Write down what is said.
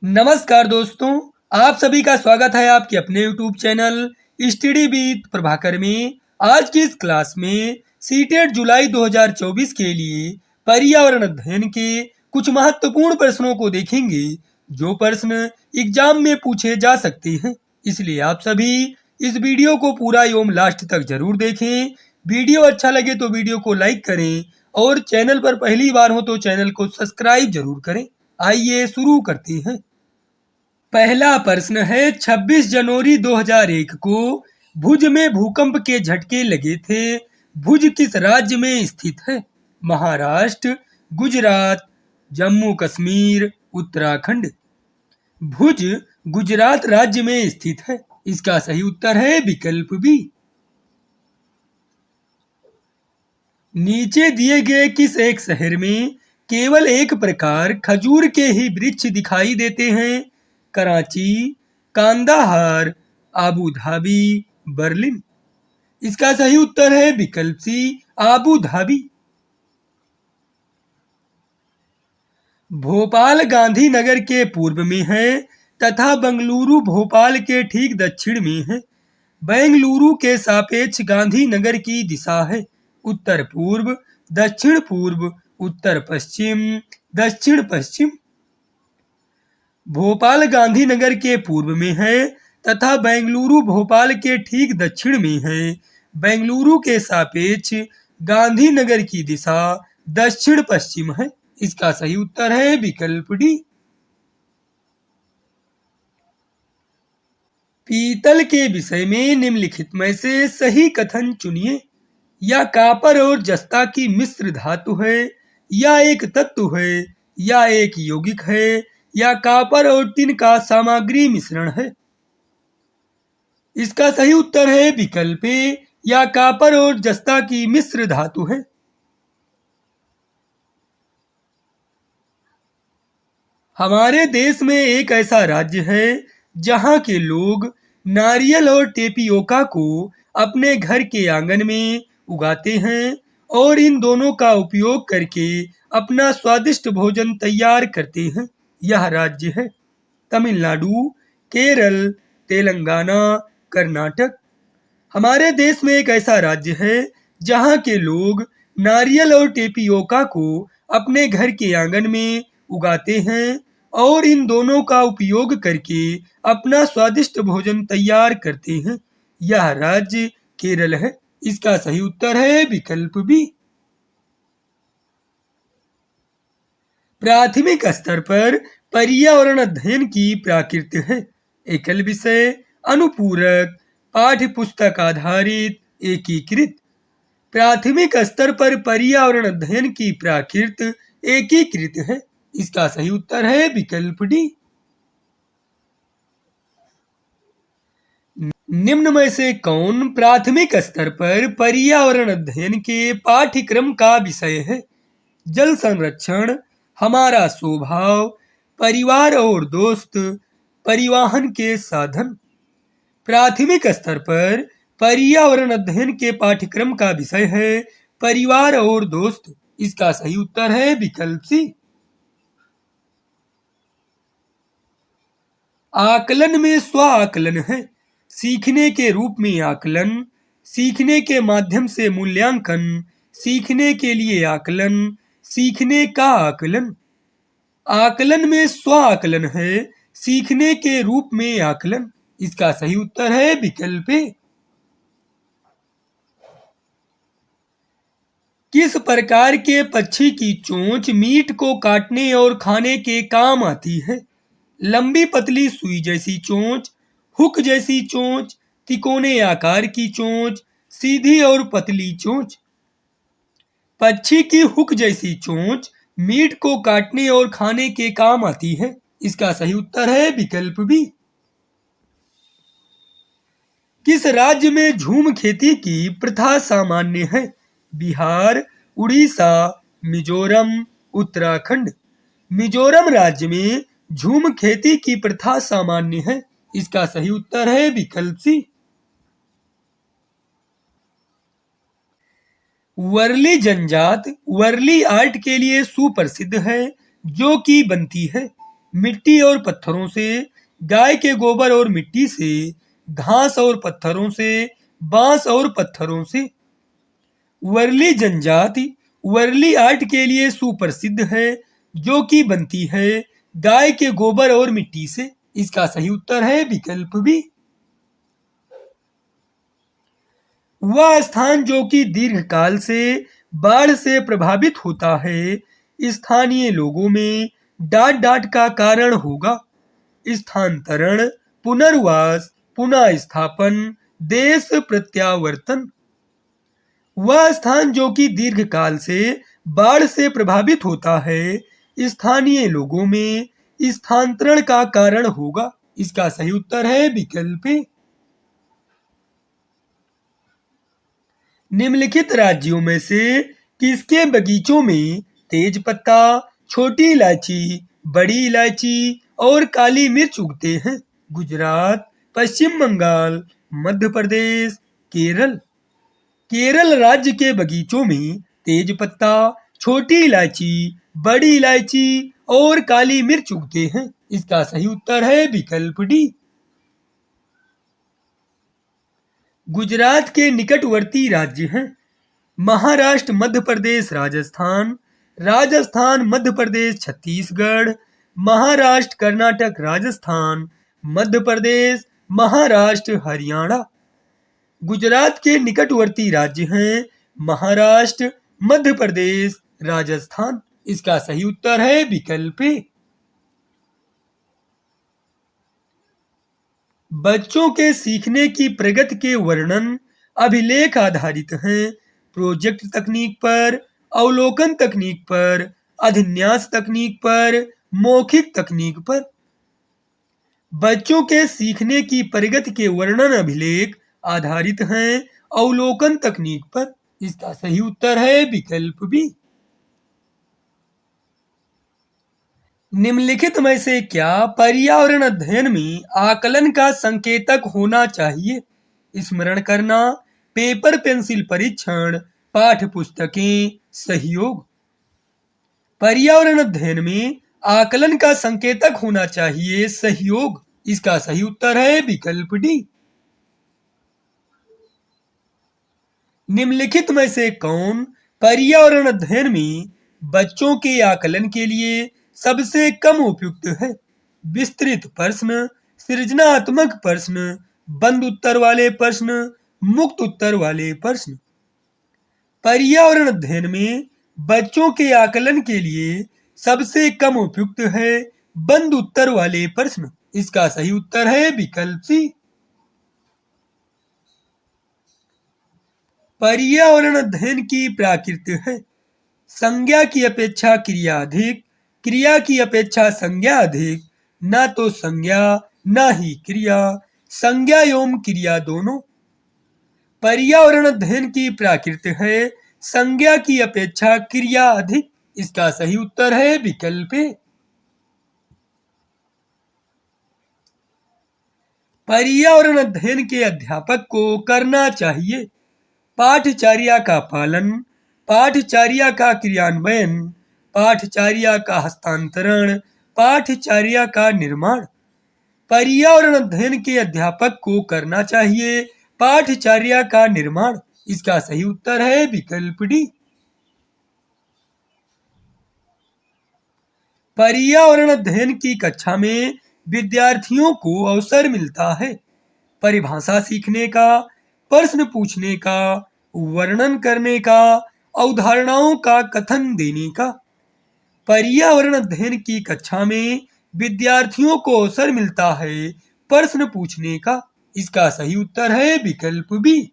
नमस्कार दोस्तों, आप सभी का स्वागत है आपके अपने YouTube channel study with Prabhakar में। आज की इस क्लास में सीटेट जुलाई 2024 के लिए पर्यावरण अध्ययन के कुछ महत्वपूर्ण प्रश्नों को देखेंगे जो प्रश्न एग्जाम में पूछे जा सकते हैं। इसलिए आप सभी इस वीडियो को पूरा एवं लास्ट तक जरूर देखें। वीडियो अच्छा लगे तो वीडियो को लाइक करें और चैनल पर पहली बार हो तो चैनल को सब्सक्राइब जरूर करें। आइए शुरू करते हैं। पहला प्रश्न है 26 जनवरी 2001 को भुज में भूकंप के झटके लगे थे। भुज किस राज्य में स्थित है? महाराष्ट्र, गुजरात, जम्मू कश्मीर, उत्तराखंड। भुज गुजरात राज्य में स्थित है। इसका सही उत्तर है विकल्प बी। नीचे दिए गए किस एक शहर में केवल एक प्रकार खजूर के ही वृक्ष दिखाई देते हैं? Karachi, Kandahar, Abu Dhabi, Berlin. इसका सही उत्तर है विकल्प सी, आबू धाबी। भोपाल गांधीनगर के पूर्व में है तथा बेंगलुरु भोपाल के ठीक दक्षिण में है। बेंगलुरु के सापेक्ष गांधीनगर की दिशा है उत्तर पूर्व, दक्षिण पूर्व, उत्तर पश्चिम, दक्षिण पश्चिम। भोपाल गांधीनगर के पूर्व में है तथा बेंगलुरु भोपाल के ठीक दक्षिण में है। बेंगलुरु के सापेक्ष गांधीनगर की दिशा दक्षिण पश्चिम है। इसका सही उत्तर है विकल्प डी। पीतल के विषय में निम्नलिखित में से सही कथन चुनिए। या कापर और जस्ता की मिश्र धातु है, या एक तत्व है, या एक यौगिक है, या कापर और टिन का सामग्री मिश्रण है। इसका सही उत्तर है विकल्प ए, या कापर और जस्ता की मिश्र धातु है। हमारे देश में एक ऐसा राज्य है जहां के लोग नारियल और टेपियोका को अपने घर के आंगन में उगाते हैं और इन दोनों का उपयोग करके अपना स्वादिष्ट भोजन तैयार करते हैं। यह राज्य है तमिलनाडु, केरल, तेलंगाना, कर्नाटक। हमारे देश में एक ऐसा राज्य है जहां के लोग नारियल और टेपियोका को अपने घर के आंगन में उगाते हैं और इन दोनों का उपयोग करके अपना स्वादिष्ट भोजन तैयार करते हैं। यह राज्य केरल है। इसका सही उत्तर है विकल्प बी। प्राथमिक स्तर पर पर्यावरण अध्ययन की प्रकृति है। एकल विषय, अनुपूरक, पाठ्य पुस्तक आधारित, एकीकृत। प्राथमिक स्तर पर पर्यावरण अध्ययन की प्रकृति एकीकृत है। इसका सही उत्तर है विकल्प डी। निम्न में से कौन प्राथमिक स्तर पर पर्यावरण अध्ययन के पाठ्यक्रम का विषय है? जल संरक्षण, हमारा स्वभाव, परिवार और दोस्त, परिवहन के साधन। प्राथमिक स्तर पर पर्यावरण अध्ययन के पाठ्यक्रम का विषय है परिवार और दोस्त। इसका सही उत्तर है विकल्प सी। आकलन में स्व आकलन है। सीखने के रूप में आकलन, सीखने के माध्यम से मूल्यांकन, सीखने के लिए आकलन, सीखने का आकलन। आकलन में स्व आकलन है, सीखने के रूप में आकलन। इसका सही उत्तर है विकल्प ए। किस प्रकार के पक्षी की चोंच मीट को काटने और खाने के काम आती है? लंबी पतली सुई जैसी चोंच, हुक जैसी चोंच, तिकोने आकार की चोंच, सीधी और पतली चोंच। पक्षी की हुक जैसी चोंच मीट को काटने और खाने के काम आती है। इसका सही उत्तर है विकल्प बी। किस राज्य में झूम खेती की प्रथा सामान्य है? बिहार, उड़ीसा, मिजोरम, उत्तराखंड। मिजोरम राज्य में झूम खेती की प्रथा सामान्य है। इसका सही उत्तर है विकल्प सी। वर्ली जनजात वर्ली आर्ट के लिए सुप्रसिद्ध है जो कि बनती है। मिट्टी और पत्थरों से, गाय के गोबर और मिट्टी से, घास और पत्थरों से, बांस और पत्थरों से। वर्ली जनजाति वर्ली आर्ट के लिए सुप्रसिद्ध है, जो कि बनती है गाय के गोबर और मिट्टी से। इसका सही उत्तर है विकल्प बी। वह स्थान जो कि दीर्घकाल से बाढ़ से प्रभावित होता है, स्थानीय लोगों में डांट डांट का कारण होगा। स्थानांतरण, पुनर्वास, पुनः स्थापन, देश प्रत्यावर्तन। वह स्थान जो कि दीर्घकाल से बाढ़ से प्रभावित होता है, स्थानीय लोगों में स्थानांतरण का कारण होगा। इसका सही उत्तर है विकल्प ए। निम्नलिखित राज्यों में से किसके बगीचों में तेज पत्ता, छोटी इलायची, बड़ी इलायची और काली मिर्च उगते हैं? गुजरात, पश्चिम बंगाल, मध्य प्रदेश, केरल। केरल राज्य के बगीचों में तेज पत्ता, छोटी इलायची, बड़ी इलायची और काली मिर्च उगते हैं। इसका सही उत्तर है विकल्प डी। गुजरात के निकटवर्ती राज्य हैं महाराष्ट्र, मध्य प्रदेश, राजस्थान, राजस्थान, मध्य प्रदेश, छत्तीसगढ़, महाराष्ट्र, कर्नाटक, राजस्थान, मध्य प्रदेश, महाराष्ट्र, हरियाणा। गुजरात के निकटवर्ती राज्य हैं महाराष्ट्र, मध्य प्रदेश, राजस्थान। इसका सही उत्तर है विकल्प ए। बच्चों के सीखने की प्रगति के वर्णन अभिलेख आधारित हैं प्रोजेक्ट तकनीक पर, अवलोकन तकनीक पर, अभिन्यास तकनीक पर, मौखिक तकनीक पर। बच्चों के सीखने की प्रगति के वर्णन अभिलेख आधारित हैं अवलोकन तकनीक पर। इसका सही उत्तर है विकल्प बी। निम्नलिखित में से क्या पर्यावरण अध्ययन में आकलन का संकेतक होना चाहिए? स्मरण करना, पेपर पेंसिल परीक्षण, पाठ्य पुस्तकें, सहयोग। पर्यावरण अध्ययन में आकलन का संकेतक होना चाहिए सहयोग। इसका सही उत्तर है विकल्प डी। निम्नलिखित में से कौन पर्यावरण अध्ययन में बच्चों के आकलन के लिए सबसे कम उपयुक्त है? विस्तृत प्रश्न, सृजनात्मक प्रश्न, बंद उत्तर वाले प्रश्न, मुक्त उत्तर वाले प्रश्न। पर्यावरण अध्ययन में बच्चों के आकलन के लिए सबसे कम उपयुक्त है बंद उत्तर वाले प्रश्न। इसका सही उत्तर है विकल्प सी। पर्यावरण अध्ययन की प्रकृति है संज्ञा की अपेक्षा क्रिया अधिक, क्रिया की अपेक्षा संज्ञा अधिक, न तो संज्ञा न ही क्रिया, संज्ञा एवं क्रिया दोनों। पर्यावरण अध्ययन की प्रकृति है संज्ञा की अपेक्षा क्रिया अधिक। इसका सही उत्तर है विकल्प ए। पर्यावरण अध्ययन के अध्यापक को करना चाहिए पाठचर्या का पालन, पाठचर्या का क्रियान्वयन, पाठचर्या का हस्तांतरण, पाठचर्या का निर्माण। पर्यावरण अध्ययन के अध्यापक को करना चाहिए पाठचर्या का निर्माण। इसका सही उत्तर है विकल्प डी। पर्यावरण अध्ययन की कक्षा में विद्यार्थियों को अवसर मिलता है परिभाषा सीखने का, प्रश्न पूछने का, वर्णन करने का, अवधारणाओं का कथन देने का। पर्यावरण अध्ययन की कक्षा में विद्यार्थियों को अवसर मिलता है प्रश्न पूछने का। इसका सही उत्तर है विकल्प बी।